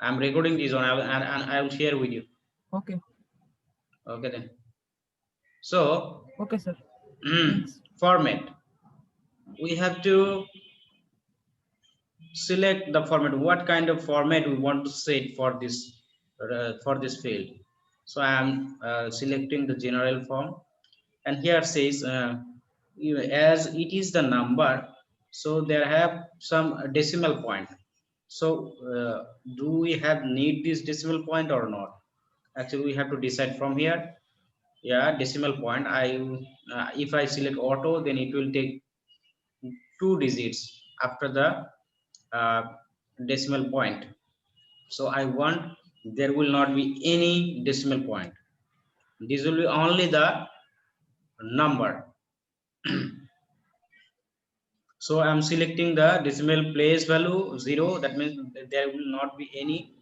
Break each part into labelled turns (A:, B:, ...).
A: I'm recording this one, and I will share with you.
B: Okay.
A: Okay then. So
B: Okay, sir. Thanks.
A: format. We have to select the format. What kind of format we want to set for this field? So I am selecting the general form, and here says as it is the number, so there have some decimal point. So do we have need this decimal point or not? Actually, we have to decide from here. Yeah, decimal point. If I select auto, then it will take 2 digits after the uh, decimal point. So I want there will not be any decimal point. This will be only the number. So I'm selecting the decimal place value 0. That means there will not be any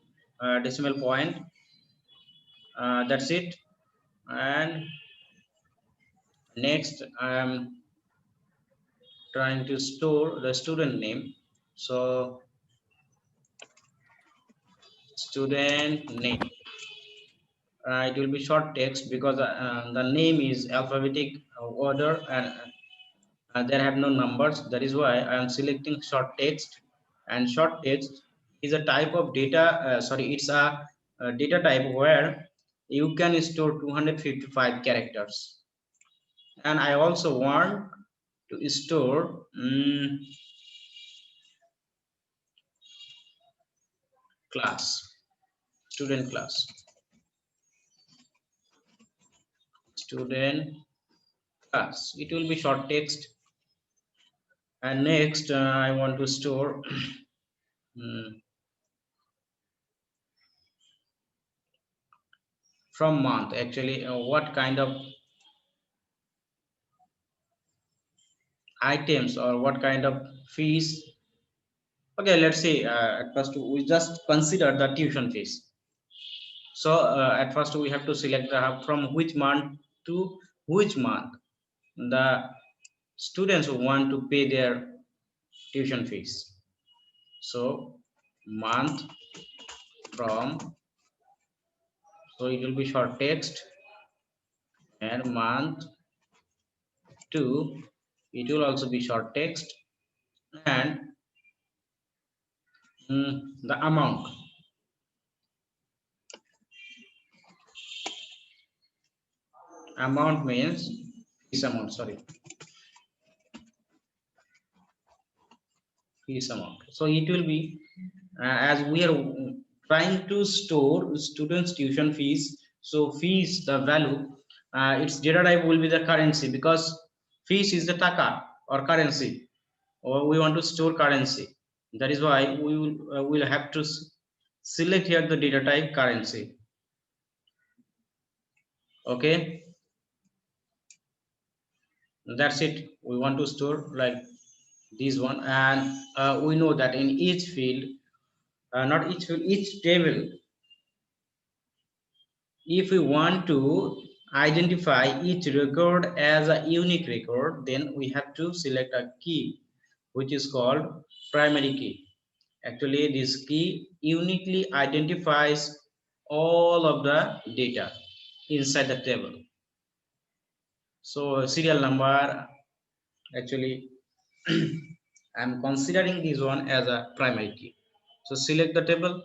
A: decimal point. That's it. And next I'm trying to store the student name. So student name, it will be short text because the name is alphabetic order, and there have no numbers. That is why I am selecting short text. And short text is a type of data, it's a data type where you can store 255 characters. And I also want to store class, student class, student class. It will be short text. And next I want to store mm, from month. Actually, what kind of items or what kind of fees? Okay, let's see. At first we just consider the tuition fees. So at first we have to select from which month to which month the students who want to pay their tuition fees. So month from, so it will be short text. And month to, it will also be short text. And the amount means fees amount, sorry, fees amount. So it will be as we are trying to store students tuition fees. So fees, the value, its data type will be the currency, because fees is the taka or currency, or we want to store currency. That is why will have to select here the data type currency. Okay, that's it. We want to store like this one. And we know that in each field, not each field, each table, if we want to identify each record as a unique record, then we have to select a key which is called primary key. Actually, this key uniquely identifies all of the data inside the table. So serial number, actually I'm considering this one as a primary key. So select the table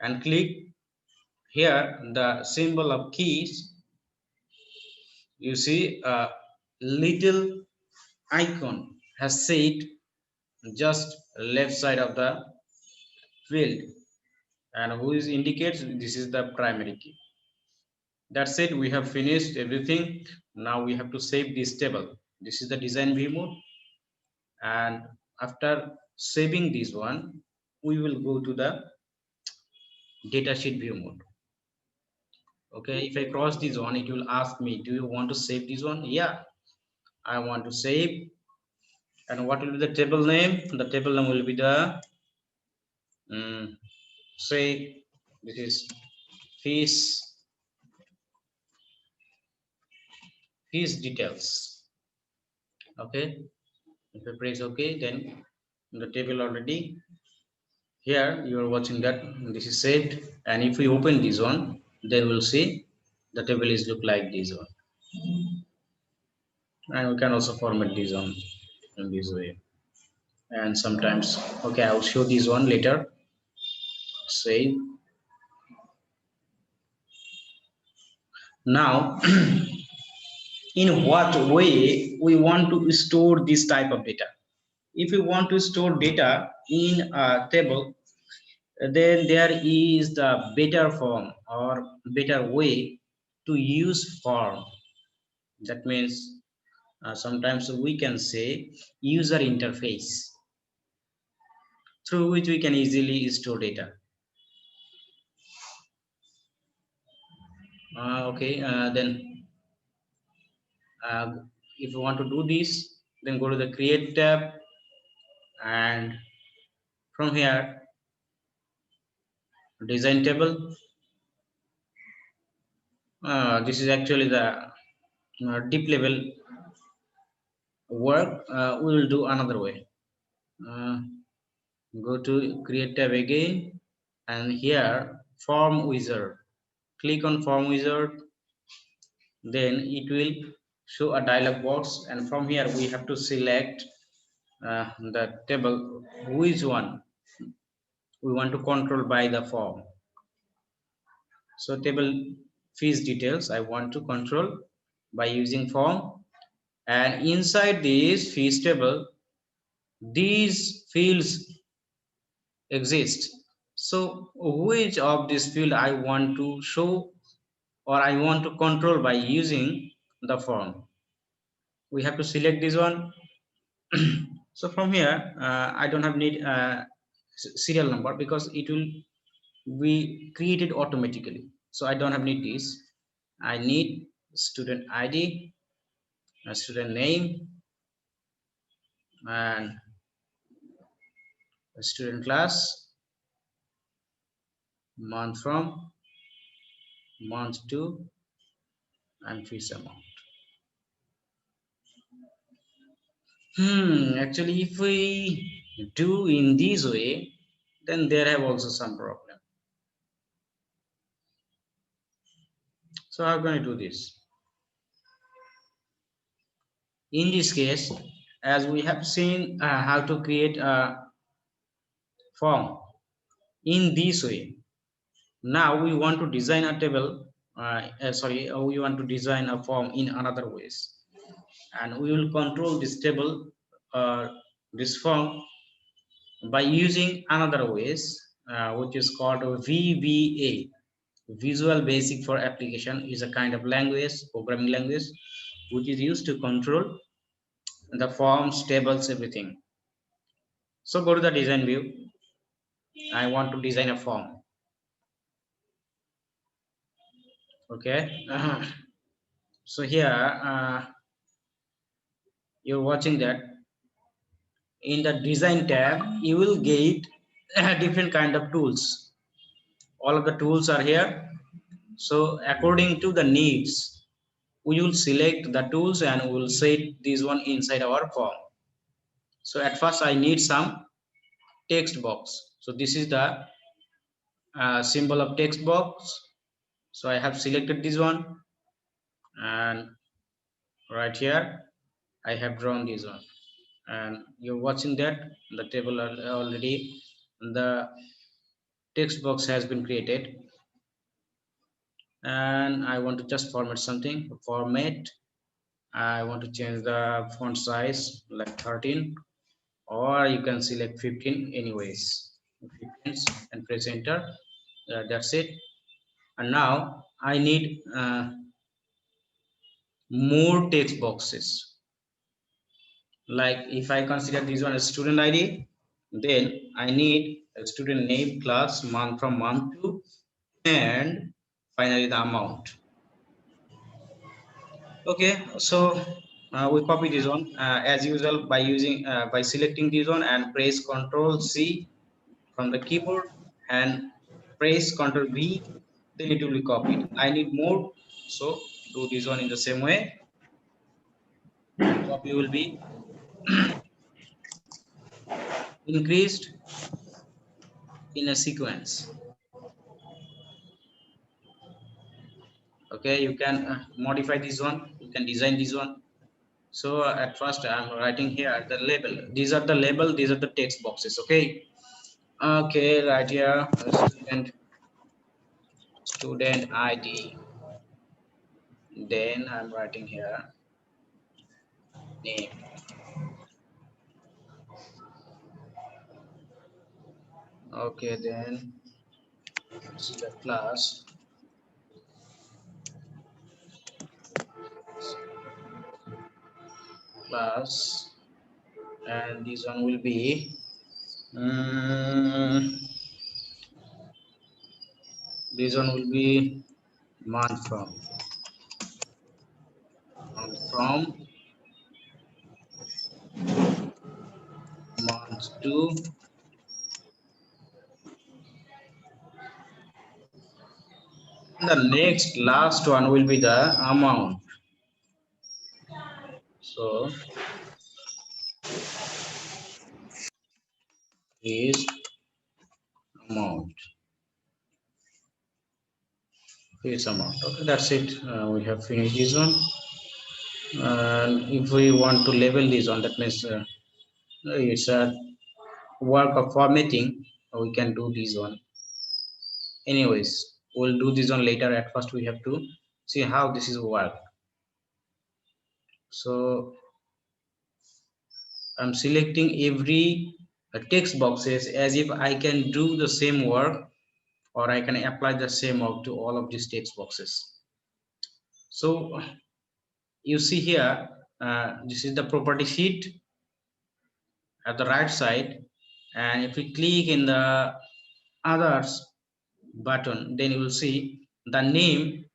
A: and click here the symbol of keys. You see a little icon has set just left side of the field, and which indicates this is the primary key. That's it. We have finished everything. Now we have to save this table. This is the design view mode. And after saving this one, we will go to the datasheet view mode. Okay, if I cross this one, it will ask me, do you want to save this one? Yeah, I want to save. And what will be the table name? The table name will be the say this is fees details. Okay, if I press OK, then the table already Here you are watching that this is saved, and if we open this one, then we'll see the table is look like this one, and we can also format this one in this way. And sometimes, okay, I'll show this one later. Save. Now, in what way we want to store this type of data? If we want to store data in a table, then there is the better form or better way to use form. That means sometimes we can say user interface, through which we can easily store data. Then if you want to do this, then go to the create tab, and from here design table. This is actually the deep level work. We will do another way. uh, Go to create tab again, and here form wizard, click on form wizard, then it will show a dialog box, and from here we have to select the table which one we want to control by the form. So table fees details I want to control by using form, and inside this fees table these fields exist. So which of this field I want to show or I want to control by using the form? We have to select this one. So from here, I don't have need serial number because it will be created automatically. So I don't have need this. I need student ID, a student name, and a student class, month from, month to, and fees amount. Actually, if we do in this way, then there have also some problem. So how can I do this? In this case, as we have seen how to create a form in this way, now we want to design a table. We want to design a form in another ways, and we will control this table, this form by using another ways, which is called VBA. Visual Basic for Application is a kind of language, programming language, which is used to control the forms, tables, everything. So go to the design view. I want to design a form. Okay. So here you're watching that in the design tab you will get different kind of tools. All of the tools are here. So according to the needs, we will select the tools and we will set this one inside our form. So at first I need some text box. So this is the symbol of text box. So I have selected this one, and right here I have drawn this one, and you're watching that the table already the text box has been created, and I want to just format something. Format, I want to change the font size like 13, or you can select 15 anyways. 15 and press enter. That's it. And now I need more text boxes. Like if I consider this one as student ID, then I need a student name, class, month from month to, and finally the amount. Okay, so we copy this one as usual by using by selecting this one and press Ctrl C from the keyboard and press Ctrl V, then it will be copied. I need more, so do this one in the same way, and copy will be increased. in a sequence. Okay, you can modify this one, you can design this one. So at first I'm writing here the label. These are the label, these are the text boxes. Okay. Okay, right here, student ID. Then I'm writing here name. Okay, then this is the class, and this one will be this one will be month from month to the next last one will be the amount. So is amount. Is amount. Okay, that's it. We have finished this one. And if we want to label this one, that means it's a work of formatting. We can do this one. Anyways, we'll do this one later. At first, we have to see how this is work. So I'm selecting every text boxes as if I can do the same work, or I can apply the same work to all of these text boxes. So you see here, this is the property sheet at the right side, and if we click in the others button, then you will see the name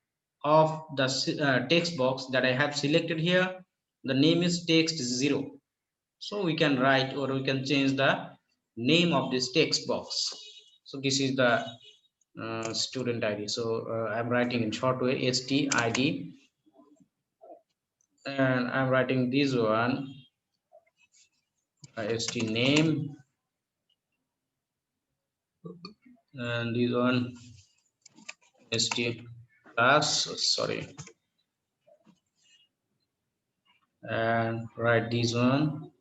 A: of the text box that I have selected here. The name is text 0. So we can write or we can change the name of this text box. So this is the student ID. So I'm writing in short way STID, and I'm writing this one ST name, and this one ST class. Sorry, and write this one.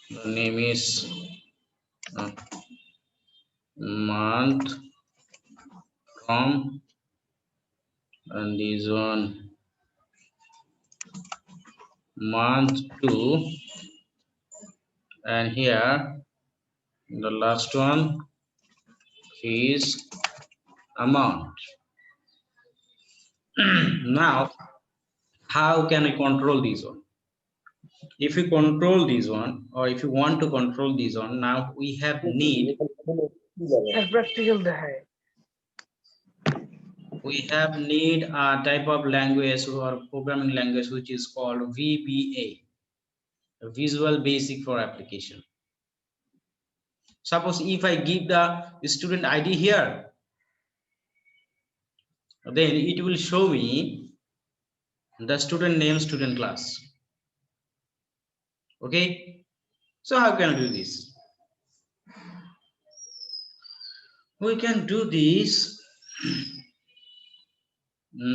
A: The name is uh, month from, and this one month to, and here the last one is amount. Now how can I control this one? If you control this one, or if you want to control this one, now we have need
B: practical है
A: a type of language or programming language which is called VBA, Visual Basic for Application. Suppose if I give the student ID here, then it will show me the student name, student class. Okay, so how can I do this? We can do this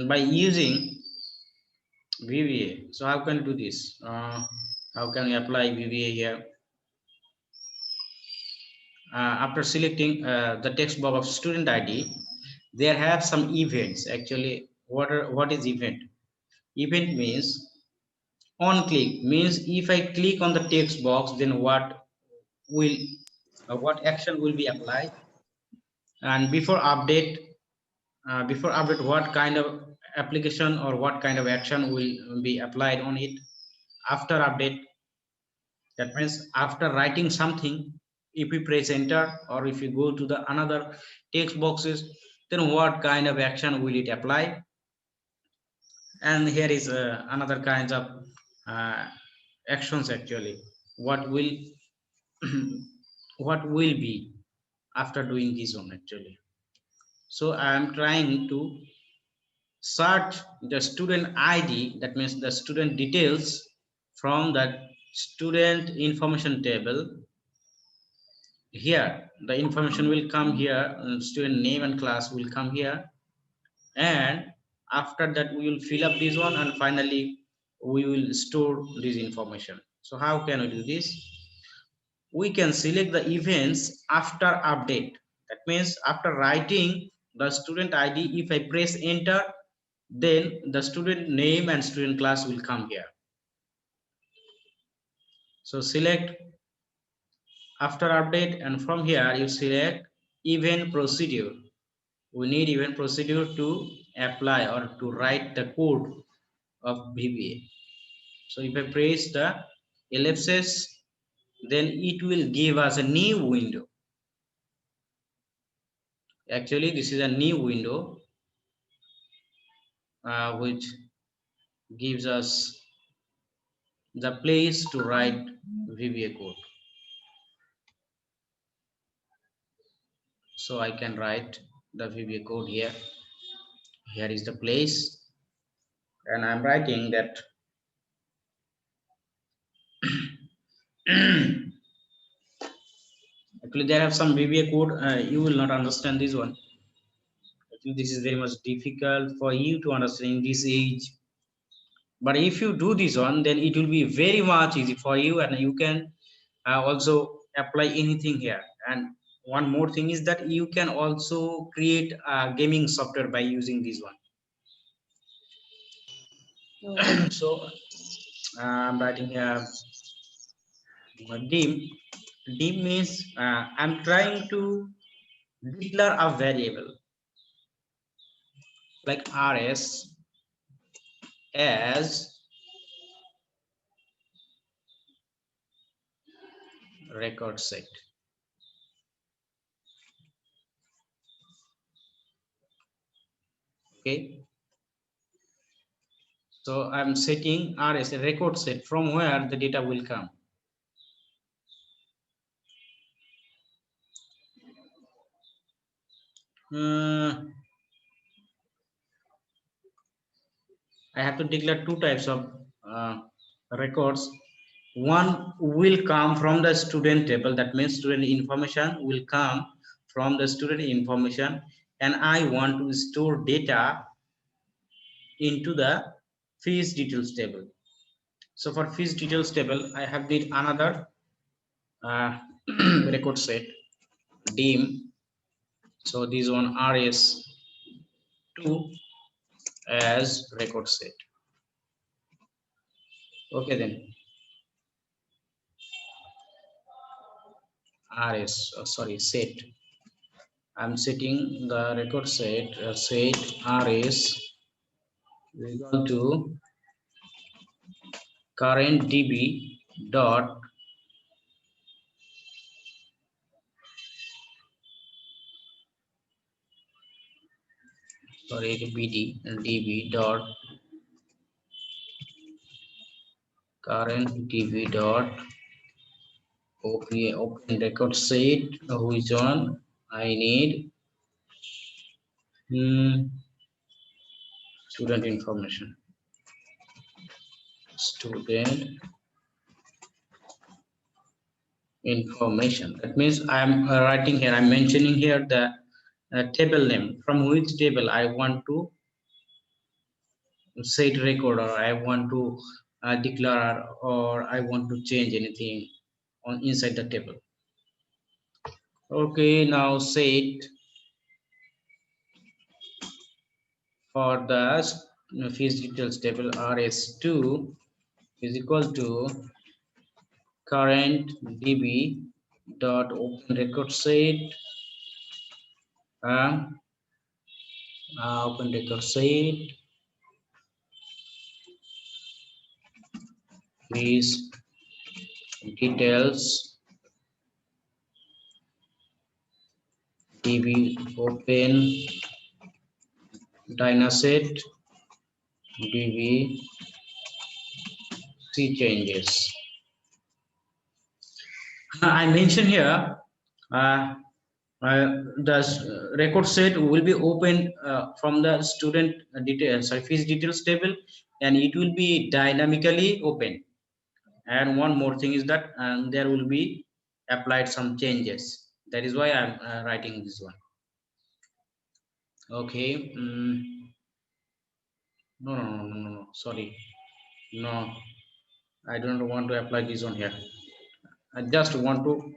A: by using VBA. So how can you do this? How can we apply VBA here? After selecting the text box of student ID, there have some events. Actually, what is event? Event means on click, means if I click on the text box, then will what action will be applied, and before update what kind of application or what kind of action will be applied on it. After update, that means after writing something, if we press enter or if you go to the another text boxes, then what kind of action will it apply. And here is another kinds of uh, actions. Actually, what will what will be after doing this one actually. So I am trying to search the student ID, that means the student details, from that student information table, here the information will come here, student name and class will come here, and after that we will fill up this one, and finally we will store this information. So how can we do this? We can select the events after update. That means after writing the student ID, if I press enter, then the student name and student class will come here. So select after update, and from here you select event procedure. We need event procedure to apply or to write the code of VBA. So if I press the ellipsis, then it will give us a new window. Actually this is a new window which gives us the place to write VBA code. So I can write the VBA code here. Here is the place, and I'm writing that actually there have some VBA code, you will not understand this one. Actually this is very much difficult for you to understand in this age, but if you do this one, then it will be very much easy for you, and you can also apply anything here. And one more thing is that you can also create a gaming software by using this one. So I'm writing here dim. Dim means I'm trying to declare a variable like rs as record set. Okay, so I'm setting rs a record set from where the data will come. I have to declare two types of records. One will come from the student table, that means student information will come from the student information, and I want to store data into the fees details table. So for fees details table, I have did another record set dim. So this one rs2 as record set. Okay, then set. I'm setting the record set set rs equal to current db dot db dot current db dot open record set, which one I need student information. Student information. That means I'm writing here, I'm mentioning here the table name, from which table I want to set record, or I want to declare, or I want to change anything on inside the table. Okay, now set for the fees details table rs2 is equal to current db dot open record set open record set fees details db open dynaset db see changes. I mentioned here uh, the record set will be opened from the student details, fees details table, and it will be dynamically open. And one more thing is that there will be applied some changes. That is why I'm writing this one. Okay. No, no, no, no, no, no. Sorry. No, I don't want to apply this one here. I just want to.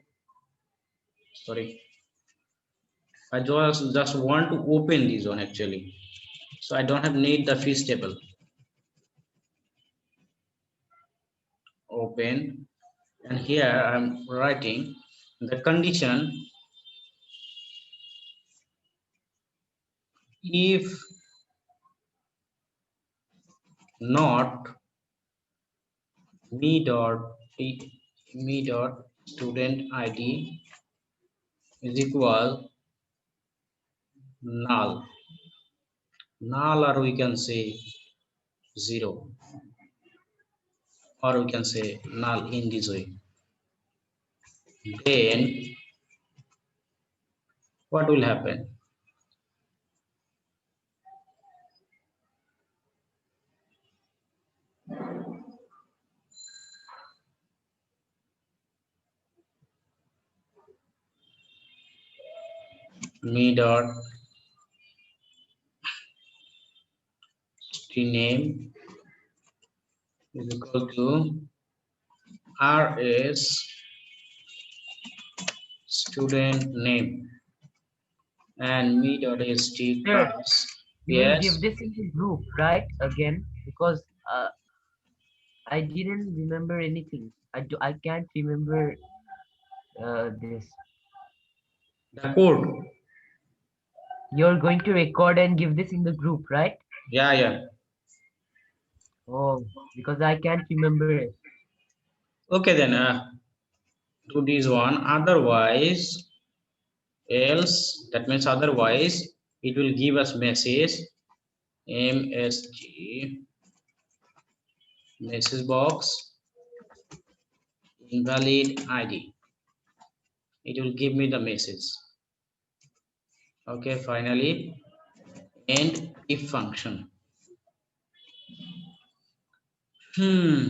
A: Sorry. I just want to open this one actually. So I don't have need the fish table. Open, and here I'm writing the condition if not me dot student id is equal null, or we can say 0, or we can say null in this way. Then what will happen? Me dot string name is equal to rs student name, and me dot st
C: Sir,
A: class.
C: you will
A: Yes.
C: give this in the group, right? Again, because I didn't remember anything. I can't remember this.
A: The code.
C: You're going to record and give this in the group, right?
A: Yeah, yeah.
C: Oh, because I can't remember it.
A: Okay, then do this one. Otherwise, else, that means otherwise, it will give us message msg message box invalid id. It will give me the message. Okay, finally, end if function. Hmm.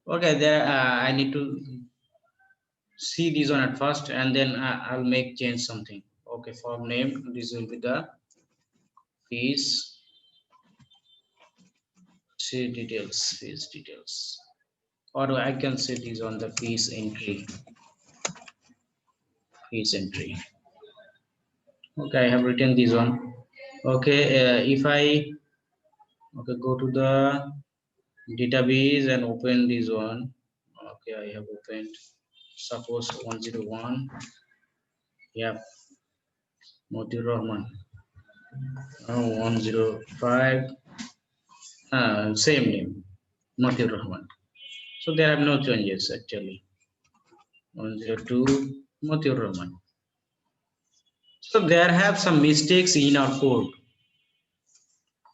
A: Okay, there I need to see this one at first, and then I'll make change something. Okay, for name, this will be the fees. See fees details, or I can say this on the fees entry. Okay, I have written this one. Okay, if I go to the database and open this one. Okay, I have opened, suppose 101. Yeah, Motir Rahman. 105, same name, Motir Rahman. So there are no changes actually. 102, Motir Rahman. So there have some mistakes in our code.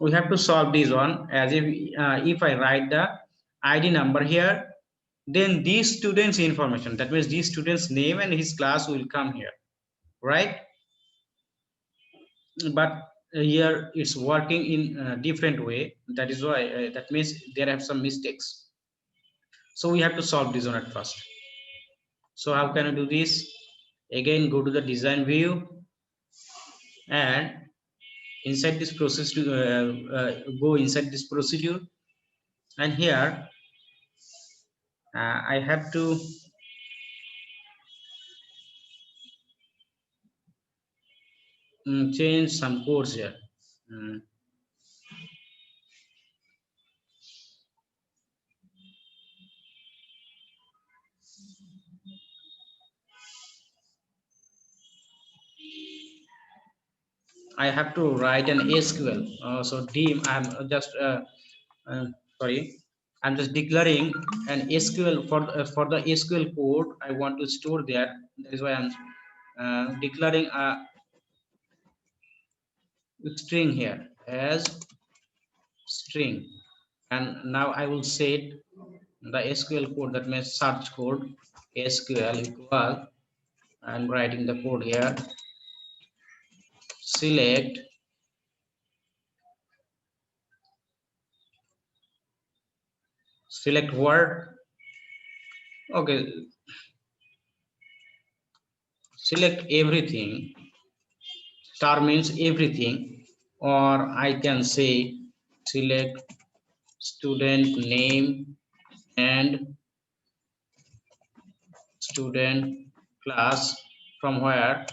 A: We have to solve this one, as if I write the id number here, then these students information, that means these students name and his class will come here, right? But here it's working in a different way. That is why that means there have some mistakes. So we have to solve this one at first. So how can I do this? Again, go to the design view, and inside this process to go inside this procedure, and here I have to change some codes here. Mm, I have to write an SQL. So dim, I'm just uh, sorry, I'm just declaring an SQL for the SQL code I want to store there. That is why I'm declaring a string here as string, and now I will set the SQL code, that means search code SQL equal. I'm writing the code here, select word. Okay, select everything. Star means everything, or I can say select student name and student class. From where?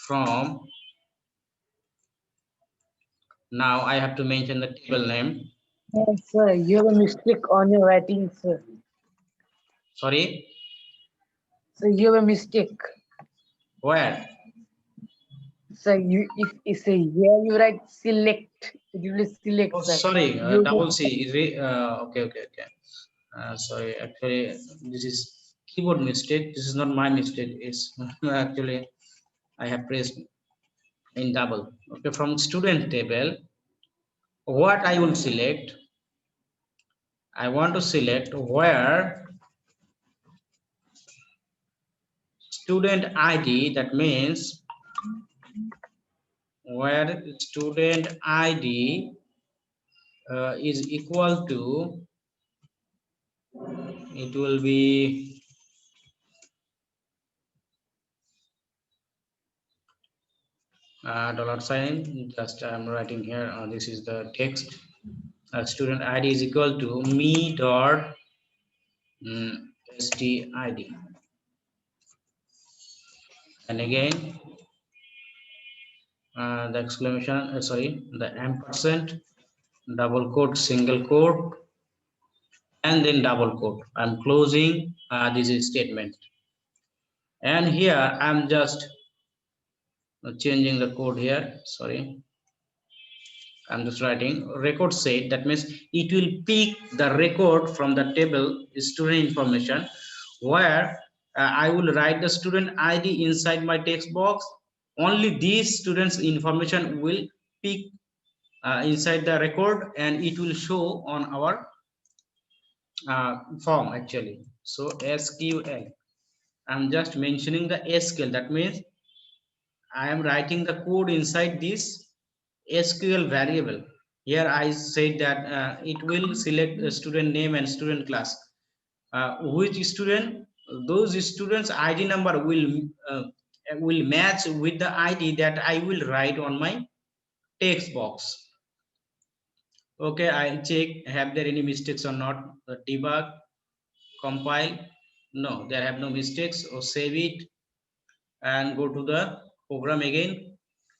A: From. Now I have to mention the table name.
B: Sir, you have a mistake on your writing, sir.
A: Sorry,
B: So you have a mistake.
A: where?
B: So you, if it's a here you write select, it will be select,
A: Oh,
B: sir.
A: sorry,
B: You
A: double C. Is it? Okay, okay, okay. Sorry, actually, this is keyboard mistake. This is not my mistake. It's actually I have pressed in double. Okay, from student table, what I will select? I want to select where student ID. That means where student ID is equal to. It will be dollar sign. Just I'm writing here. This is the text. Student ID is equal to me dot stid, and again the exclamation, sorry, the ampersand, double quote, single quote, and then double quote. I'm closing this is statement, and here I'm just changing the code here. Sorry, I'm just writing record set. That means it will pick the record from the table student information, where I will write the student ID inside my text box. Only these students information will pick inside the record, and it will show on our form actually. So SQL, I'm just mentioning the SQL. That means I am writing the code inside this SQL variable. Here I said that it will select a student name and student class. Which student? Those students' ID number will match with the ID that I will write on my text box. Okay, I'll check have there any mistakes or not. Debug, compile. No, there have no mistakes. Or save it and go to the program again.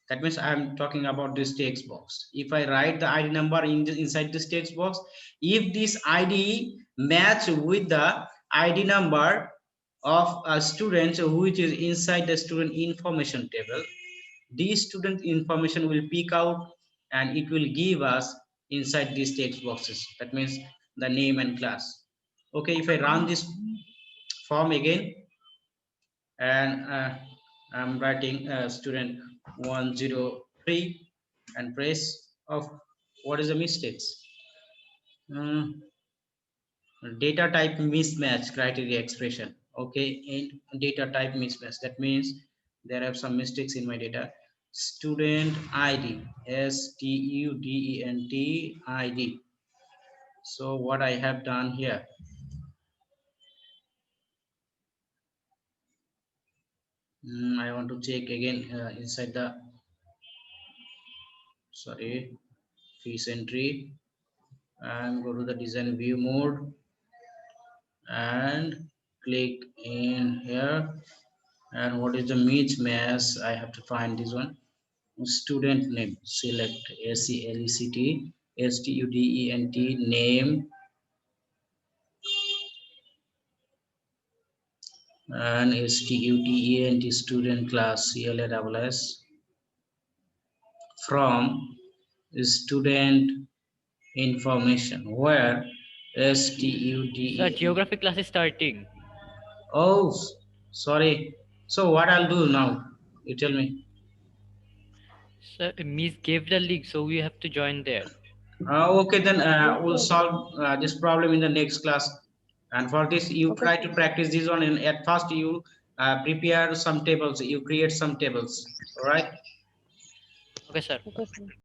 A: That means I'm talking about this text box. If I write the ID number inside this text box, if this ID match with the ID number of a student which is inside the student information table, this student information will peek out and it will give us inside these text boxes. That means the name and class. Okay, if I run this form again, and I'm writing student 103 and press of what is the mistakes. Mm, Data type mismatch criteria expression. Okay, and data type mismatch, that means there are some mistakes in my data. Student ID, student ID. So what I have done here, I want to check again inside the, sorry, fees entry, and go to the design view mode and click in here. And what is the mismatch? I have to find this one. Student name, select SELECT name, and student class CLASS from student information, where
D: Sir,
A: STUDE.
D: geography class is starting.
A: Oh, sorry. So what I'll do now? You tell me.
D: Sir, Miss gave the link, so we have to join there.
A: Okay, then we'll
B: okay,
A: solve this problem in the next class. And for this, you
B: okay,
A: try
B: sir.
A: to practice this one. And at first, you prepare some tables. You create some tables. All right.
D: Okay, sir.
B: Okay, sir.